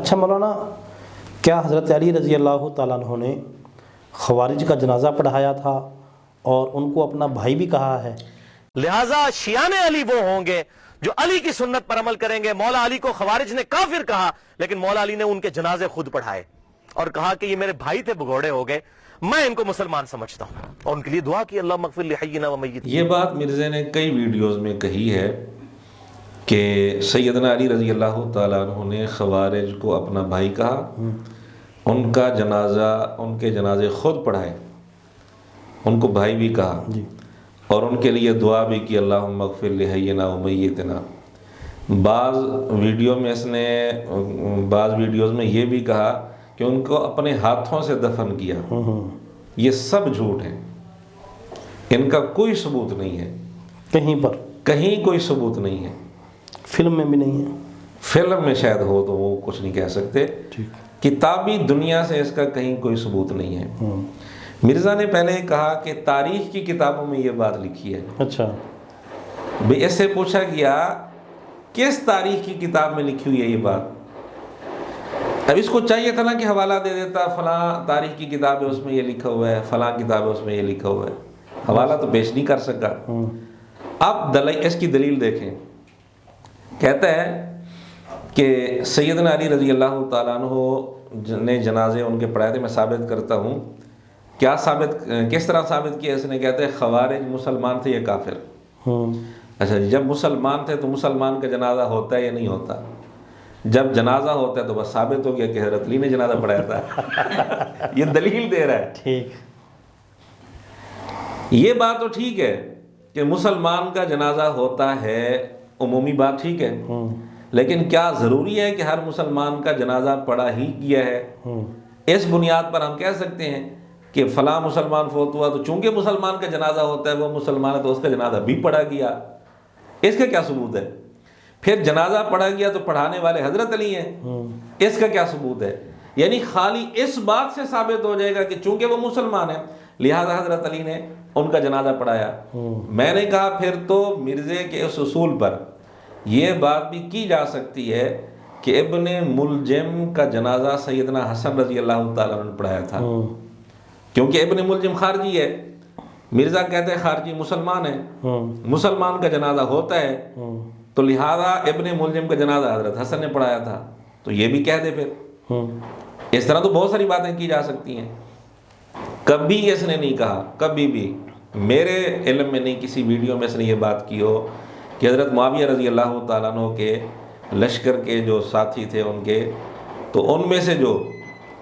اچھا مولانا، کیا حضرت علی رضی اللہ تعالیٰ عنہ نے خوارج کا جنازہ پڑھایا تھا اور ان کو اپنا بھائی بھی کہا ہے؟ لہٰذا شیعان علی وہ ہوں گے جو علی کی سنت پر عمل کریں گے۔ مولا علی کو خوارج نے کافر کہا، لیکن مولا علی نے ان کے جنازے خود پڑھائے اور کہا کہ یہ میرے بھائی تھے، بگوڑے ہو گئے، میں ان کو مسلمان سمجھتا ہوں، اور ان کے لیے دعا کی اللہ مغفر لحینا و میتنا۔ یہ بات مرزا نے کئی ویڈیوز میں کہی ہے کہ سیدنا علی رضی اللہ تعالیٰ عنہ نے خوارج کو اپنا بھائی کہا، ان کا جنازہ، ان کے جنازے خود پڑھائے، ان کو بھائی بھی کہا اور ان کے لیے دعا بھی کی اللہم اغفر لحینا و میتنا۔ بعض ویڈیوز میں یہ بھی کہا کہ ان کو اپنے ہاتھوں سے دفن کیا۔ یہ سب جھوٹ ہیں، ان کا کوئی ثبوت نہیں ہے، کہیں کوئی ثبوت نہیں ہے، فلم میں بھی نہیں ہے، فلم میں شاید ہو تو وہ کچھ نہیں کہہ سکتے، کتابی دنیا سے اس کا کہیں کوئی ثبوت نہیں ہے۔ مرزا نے پہلے کہا کہ تاریخ کی کتابوں میں یہ بات لکھی ہے۔ اچھا بھئی اس سے پوچھا گیا کس تاریخ کی کتاب میں لکھی ہوئی ہے یہ بات؟ اب اس کو چاہیے تھا نا کہ حوالہ دے دیتا، فلاں تاریخ کی کتاب ہے اس میں یہ لکھا ہوا ہے، فلاں کتاب ہے اس میں یہ لکھا ہوا ہے، حوالہ تو پیش نہیں کر سکا۔ اب اس کی دلیل دیکھیں، کہتا ہے کہ سیدنا علی رضی اللہ تعالیٰ عنہ نے جنازے ان کے پڑھائے تھے، میں ثابت کرتا ہوں۔ کس طرح ثابت کیا؟ اس نے کہتے ہیں خوارج مسلمان تھے یا کافر؟ اچھا جب مسلمان تھے تو مسلمان کا جنازہ ہوتا ہے یا نہیں ہوتا؟ جب جنازہ ہوتا ہے تو بس ثابت ہو گیا کہ حضرت علی نے جنازہ پڑھایا تھا۔ یہ دلیل دے رہا ہے۔ ٹھیک، یہ بات تو ٹھیک ہے کہ مسلمان کا جنازہ ہوتا ہے، عمومی بات ٹھیک ہے، لیکن کیا ضروری ہے کہ ہر مسلمان کا جنازہ پڑھا ہی کیا ہے؟ اس بنیاد پر ہم کہہ سکتے ہیں کہ فلاں مسلمان فوت ہوا تو چونکہ مسلمان کا جنازہ ہوتا ہے، وہ مسلمان ہے تو اس کا جنازہ بھی پڑھا گیا، اس کا کیا ثبوت ہے؟ پھر جنازہ پڑھا گیا تو پڑھانے والے حضرت علی ہیں، اس کا کیا ثبوت ہے؟ یعنی خالی اس بات سے ثابت ہو جائے گا کہ چونکہ وہ مسلمان ہیں لہذا حضرت علی نے ان کا جنازہ پڑھایا۔ میں نے کہا پھر تو مرزے کے اس اصول پر یہ بات بھی کی جا سکتی ہے کہ ابن ملجم کا جنازہ سیدنا حسن رضی اللہ تعالیٰ عنہ نے پڑھایا تھا، کیونکہ ابن ملجم خارجی ہے، مرزا کہتے ہیں خارجی مسلمان ہے، مسلمان کا جنازہ ہوتا ہے تو لہذا ابن ملجم کا جنازہ حضرت حسن نے پڑھایا تھا، تو یہ بھی کہہ دے پھر۔ اس طرح تو بہت ساری باتیں کی جا سکتی ہیں۔ کبھی اس نے نہیں کہا، کبھی بھی میرے علم میں نہیں کسی ویڈیو میں اس نے یہ بات کی ہو کہ حضرت معاویہ رضی اللہ تعالیٰ عنہ کے لشکر کے جو ساتھی تھے ان کے، تو ان میں سے جو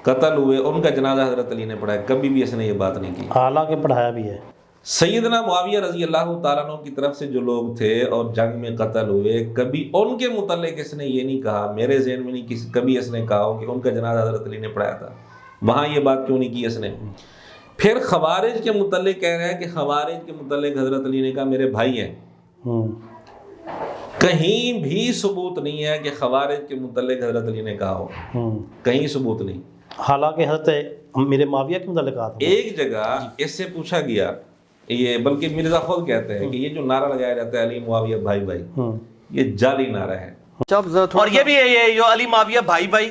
قتل ہوئے ان کا جنازہ حضرت علی نے پڑھایا، کبھی بھی اس نے یہ بات نہیں کی، حالانکہ پڑھایا بھی ہے۔ سیدنا معاویہ رضی اللہ تعالیٰ عنہ کی طرف سے جو لوگ تھے اور جنگ میں قتل ہوئے، کبھی ان کے متعلق اس نے یہ نہیں کہا، میرے ذہن میں نہیں کبھی اس نے کہا ہو کہ ان کا جنازہ حضرت علی نے پڑھایا تھا، وہاں یہ بات کیوں نہیں کی اس نے؟ پھر خوارج کے متعلق کہہ رہا ہے کہ خوارج کے متعلق حضرت علی نے کہا میرے بھائی ہیں، کہیں بھی ثبوت نہیں ہے کہ خوارج کے متعلق حضرت علی نے کہا ہو، کہیں ثبوت نہیں، حالانکہ حضرت میرے معاویہ کے متعلق کہا تھا۔ ایک جگہ اس سے پوچھا گیا، یہ بلکہ مرزا خود کہتے ہیں کہ یہ جو نعرہ لگایا جاتا ہے علی معاویہ بھائی بھائی، یہ جعلی نعرہ ہے، اور یہ بھی ہے جو علی معاویہ بھائی بھائی،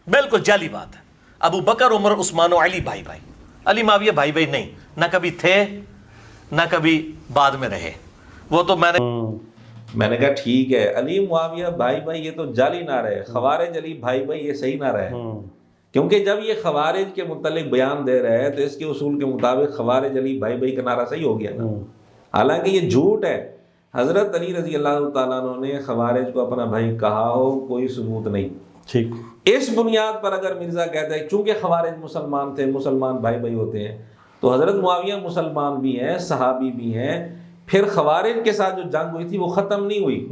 بالکل جعلی بات ہے۔ ابو بکر عمر عثمان و علی بھائی بھائی، علی معاویہ بھائی بھائی نہیں، نہ کبھی تھے نہ کبھی بعد میں رہے۔ وہ تو میں نے کہا ٹھیک ہے علی معاویہ بھائی بھائی یہ تو جعلی نعرہ ہے، خوارج علی بھائی بھائی یہ صحیح نعرہ ہے، کیونکہ جب یہ خوارج کے متعلق بیان دے رہے ہیں تو اس کے اصول کے مطابق خوارج علی بھائی بھائی کا نعرہ صحیح ہو گیا نا، حالانکہ یہ جھوٹ ہے۔ حضرت علی رضی اللہ تعالیٰ عنہ نے خوارج کو اپنا بھائی کہا ہو، کوئی ثبوت نہیں۔ ٹھیک، اس بنیاد پر اگر مرزا کہتا ہے چونکہ خوارج مسلمان تھے، مسلمان بھائی بھائی ہوتے ہیں، تو حضرت معاویہ مسلمان بھی ہیں، صحابی بھی ہیں، پھر خوارج کے ساتھ جو جنگ ہوئی تھی وہ ختم نہیں ہوئی،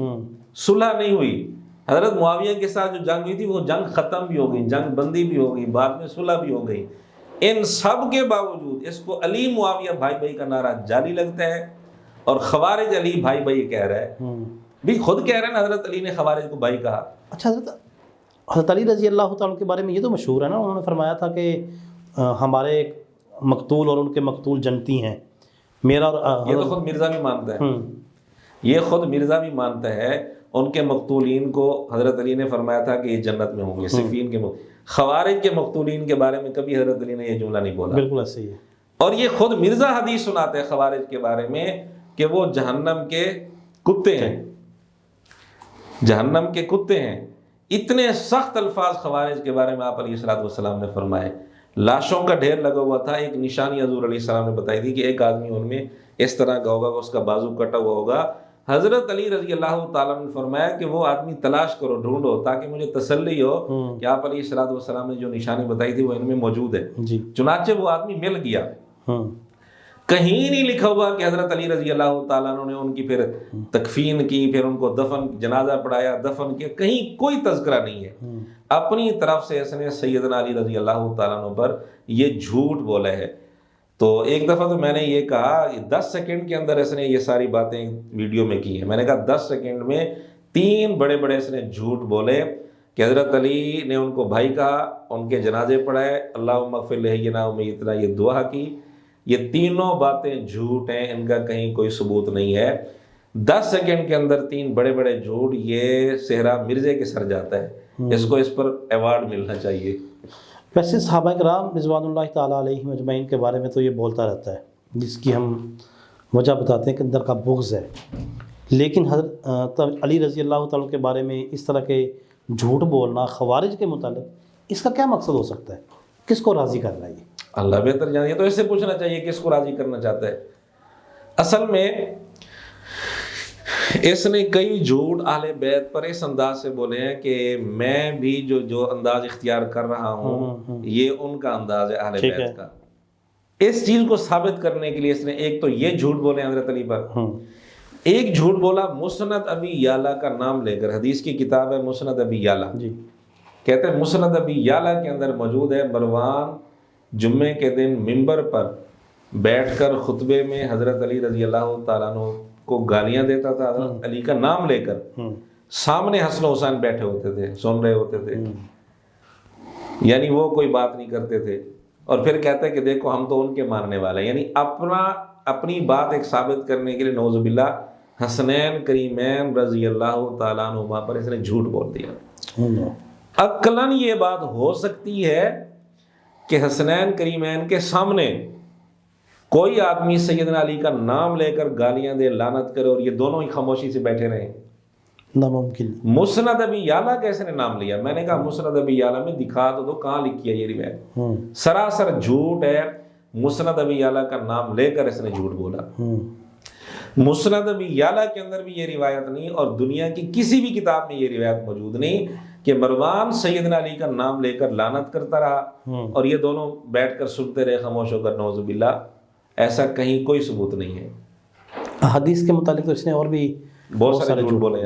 صلح نہیں ہوئی، حضرت معاویہ کے ساتھ جو جنگ ہوئی تھی وہ جنگ ختم بھی ہو گئی، جنگ بندی بھی ہو گئی، بعد میں صلح بھی ہو گئی۔ ان سب کے باوجود اس کو علی معاویہ بھائی بھائی کا نعرہ جعلی لگتا ہے، اور خوارج علی بھائی بھائی کہہ رہا ہے، بھی خود کہہ رہے ہیں نا حضرت علی نے خوارج کو بھائی کہا۔ اچھا حضرت علی رضی اللہ تعالیٰ کے بارے میں یہ تو مشہور ہے نا، انہوں نے فرمایا تھا کہ ہمارے مقتول اور ان کے مقتول جنتی ہیں، میرا اور یہ تو خود مرزا بھی مانتا ہے، یہ خود مرزا بھی مانتا ہے، ان کے مقتولین کو حضرت علی نے فرمایا تھا کہ یہ جنت میں ہوں گے، صفین کے خوارج کے مقتولین کے بارے میں کبھی حضرت علی نے یہ جملہ نہیں بولا. بالکل ایسے ہی ہے. اور یہ خود مرزا حدیث سناتے ہیں خوارج کے بارے میں کہ وہ جہنم کے کتے ہیں، جہنم کے کتے ہیں. اتنے سخت الفاظ خوارج کے بارے میں آپ علیہ الصلوۃ والسلام نے فرمائے. لاشوں کا ڈھیر لگا ہوا تھا. ایک نشانی حضور علیہ السلام نے بتائی تھی کہ ایک آدمی ان میں اس طرح کا ہوگا کہ اس کا بازو کٹا ہوا ہوگا. حضرت علی رضی اللہ تعالیٰ نے فرمایا کہ وہ آدمی تلاش کرو، ڈھونڈو، تاکہ مجھے تسلی ہو کہ آپ علیہ الصلوۃ والسلام نے جو نشانی بتائی تھی وہ ان میں موجود ہے. جی. چنانچہ وہ آدمی مل گیا. کہیں نہیں لکھا ہوا کہ حضرت علی رضی اللہ تعالیٰ عنہ نے ان کی پھر تکفین کی، پھر ان کو دفن، جنازہ پڑھایا، دفن کیا، کہیں کوئی تذکرہ نہیں ہے. اپنی طرف سے اس نے سیدنا علی رضی اللہ تعالیٰ عنہ پر یہ جھوٹ بولا ہے. تو ایک دفعہ تو میں نے یہ کہا 10 سیکنڈ کے اندر اس نے یہ ساری باتیں ویڈیو میں کی ہیں. میں نے کہا 10 سیکنڈ میں 3 بڑے بڑے اس نے جھوٹ بولے کہ حضرت علی نے ان کو بھائی کہا، ان کے جنازے پڑھائے، اللہم اغفر لحینا و میتنا، یہ دعا کی. یہ تینوں باتیں جھوٹ ہیں، ان کا کہیں کوئی ثبوت نہیں ہے. 10 سیکنڈ کے اندر 3 بڑے بڑے جھوٹ، یہ صحرا مرزے کے سر جاتا ہے. اس کو اس پر ایوارڈ ملنا چاہیے. ویسے صحابہ کرام رضوان اللہ تعالیٰ علیہم اجمعین کے بارے میں تو یہ بولتا رہتا ہے، جس کی ہم وجہ بتاتے ہیں کہ اندر کا بغض ہے. لیکن حضرت علی رضی اللہ تعالیٰ کے بارے میں اس طرح کے جھوٹ بولنا خوارج کے متعلق، اس کا کیا مقصد ہو سکتا ہے؟ کس کو راضی کر رہا ہے یہ؟ اللہ بہتر جانیے. تو اس سے پوچھنا چاہیے کس کو راضی کرنا چاہتا ہے. اصل میں اس نے کئی جھوٹ اہل بیت پر اس انداز سے بولے ہیں کہ میں بھی جو انداز اختیار کر رہا ہوں یہ ان کا انداز ہے اہل بیت کا. اس چیز کو ثابت کرنے کے لیے اس نے ایک تو یہ جھوٹ بولے حضرت علی پر، ایک جھوٹ بولا مسند ابی یعلا کا نام لے کر. حدیث کی کتاب ہے مسند ابی یعلا. کہتے ہیں مسند ابی یعلا کے اندر موجود ہے مروان جمعے کے دن منبر پر بیٹھ کر خطبے میں حضرت علی رضی اللہ تعالیٰ عنہ کو گالیاں دیتا تھا، حضرت علی کا نام لے کر. سامنے حسن و حسین بیٹھے ہوتے تھے، سن رہے ہوتے تھے، یعنی وہ کوئی بات نہیں کرتے تھے. اور پھر کہتا ہے کہ دیکھو ہم تو ان کے ماننے والے ہیں. یعنی اپنی بات ایک ثابت کرنے کے لیے نعوذ باللہ حسنین کریمین رضی اللہ تعالیٰ عنہما پر اس نے جھوٹ بول دیا. عقلاً یہ بات ہو سکتی ہے کہ حسنین کریمین کے سامنے کوئی آدمی سیدنا علی کا نام لے کر گالیاں دے، لعنت کرے، اور یہ دونوں ہی خاموشی سے بیٹھے رہیں؟ ناممکن. مسند ابی یعلا کیسے نے نام لیا؟ میں نے کہا مسند ابی یعلا میں دکھا تو دو کہاں لکھی ہے یہ روایت. سراسر جھوٹ ہے. مسند ابی یعلا کا نام لے کر اس نے جھوٹ بولا. مسند ابی یعلا کے اندر بھی یہ روایت نہیں، اور دنیا کی کسی بھی کتاب میں یہ روایت موجود نہیں کہ مروان سیدنا علی کا نام لے کر لعنت کرتا رہا اور یہ دونوں بیٹھ کر سنتے رہے خاموش ہو کر. نعوذ باللہ ایسا کہیں کوئی ثبوت نہیں ہے. حدیث کے متعلق تو اس نے اور بھی بہت سارے جھوٹ بولے ہیں.